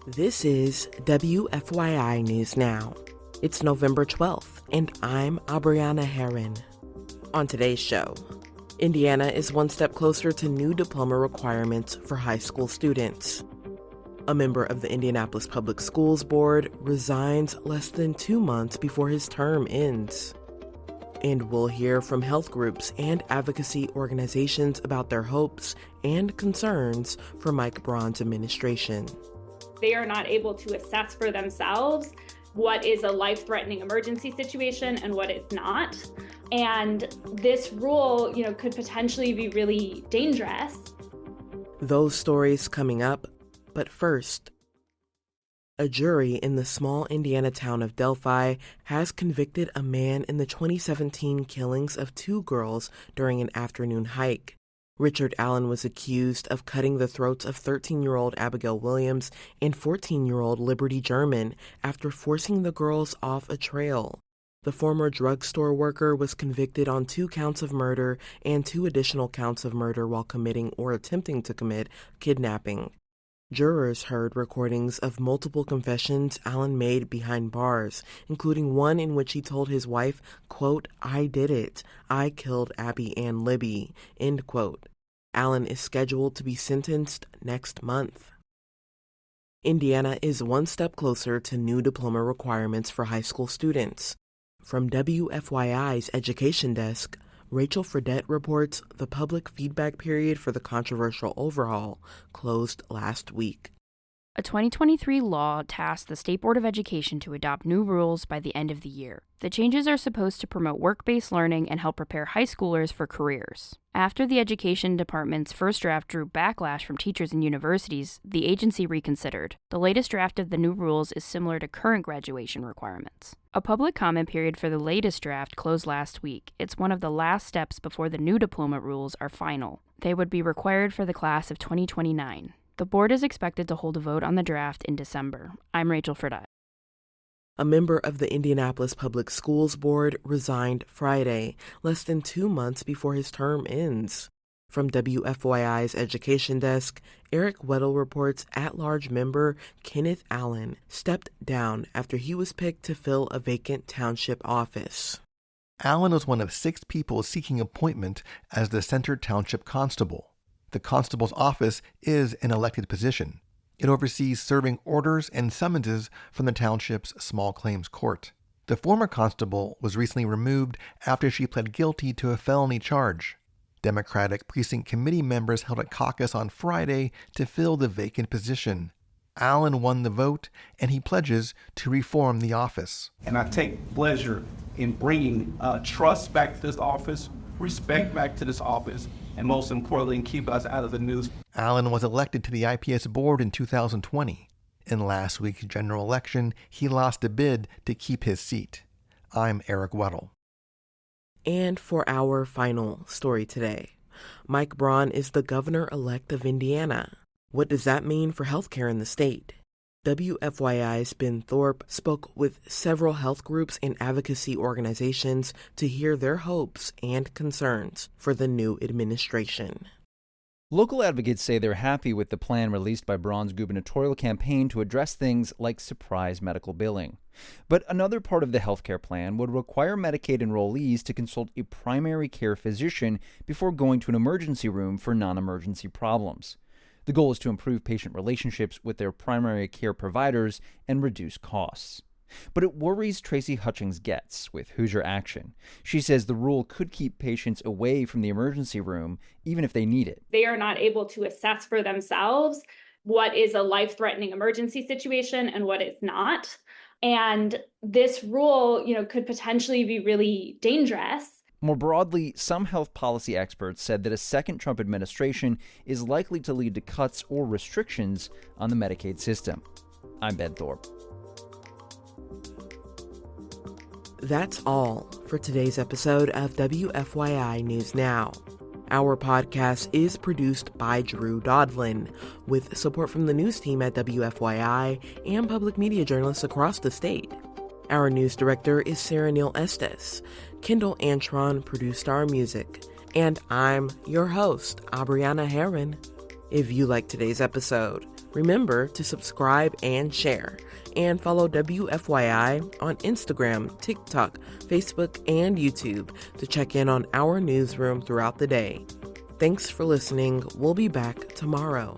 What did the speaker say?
This is WFYI News Now. It's November 12th, and I'm Abriana Herron. On today's show, Indiana is one step closer to new diploma requirements for high school students. A member of the Indianapolis Public Schools Board resigns less than 2 months before his term ends. And we'll hear from health groups and advocacy organizations about their hopes and concerns for Mike Braun's administration. They are not able to assess for themselves what is a life-threatening emergency situation and what is not. And this rule, could potentially be really dangerous. Those stories coming up, but first, a jury in the small Indiana town of Delphi has convicted a man in the 2017 killings of 2 girls during an afternoon hike. Richard Allen was accused of cutting the throats of 13-year-old Abigail Williams and 14-year-old Liberty German after forcing the girls off a trail. The former drugstore worker was convicted on 2 counts of murder and 2 additional counts of murder while committing or attempting to commit kidnapping. Jurors heard recordings of multiple confessions Allen made behind bars, including one in which he told his wife, quote, "I did it. I killed Abby and Libby," end quote. Allen is scheduled to be sentenced next month. Indiana is one step closer to new diploma requirements for high school students. From WFYI's Education Desk, Rachel Fredette reports the public feedback period for the controversial overhaul closed last week. A 2023 law tasked the State Board of Education to adopt new rules by the end of the year. The changes are supposed to promote work-based learning and help prepare high schoolers for careers. After the Education Department's first draft drew backlash from teachers and universities, the agency reconsidered. The latest draft of the new rules is similar to current graduation requirements. A public comment period for the latest draft closed last week. It's one of the last steps before the new diploma rules are final. They would be required for the class of 2029. The board is expected to hold a vote on the draft in December. I'm Rachel Fredette. A member of the Indianapolis Public Schools Board resigned Friday, less than 2 months before his term ends. From WFYI's Education Desk, Eric Weddle reports at-large member Kenneth Allen stepped down after he was picked to fill a vacant township office. Allen was one of 6 people seeking appointment as the Center Township Constable. The constable's office is an elected position. It oversees serving orders and summonses from the township's small claims court. The former constable was recently removed after she pled guilty to a felony charge. Democratic precinct committee members held a caucus on Friday to fill the vacant position. Allen won the vote, and he pledges to reform the office. And I take pleasure in bringing trust back to this office, respect back to this office, and most importantly, keep us out of the news. Allen was elected to the IPS board in 2020. In last week's general election, he lost a bid to keep his seat. I'm Eric Weddle. And for our final story today, Mike Braun is the governor-elect of Indiana. What does that mean for healthcare in the state? WFYI's Ben Thorpe spoke with several health groups and advocacy organizations to hear their hopes and concerns for the new administration. Local advocates say they're happy with the plan released by Braun's gubernatorial campaign to address things like surprise medical billing. But another part of the healthcare plan would require Medicaid enrollees to consult a primary care physician before going to an emergency room for non-emergency problems. The goal is to improve patient relationships with their primary care providers and reduce costs. But it worries Tracy Hutchings-Getz with Hoosier Action. She says the rule could keep patients away from the emergency room, even if they need it. They are not able to assess for themselves what is a life-threatening emergency situation and what is not. And this rule, could potentially be really dangerous. More broadly, some health policy experts said that a second Trump administration is likely to lead to cuts or restrictions on the Medicaid system. I'm Ben Thorpe. That's all for today's episode of WFYI News Now. Our podcast is produced by Drew Daudelin, with support from the news team at WFYI and public media journalists across the state. Our news director is Sarah Neal-Estes. Kendall Antron produced our music. And I'm your host, Abriana Herron. If you like today's episode, remember to subscribe and share, and follow WFYI on Instagram, TikTok, Facebook, and YouTube to check in on our newsroom throughout the day. Thanks for listening. We'll be back tomorrow.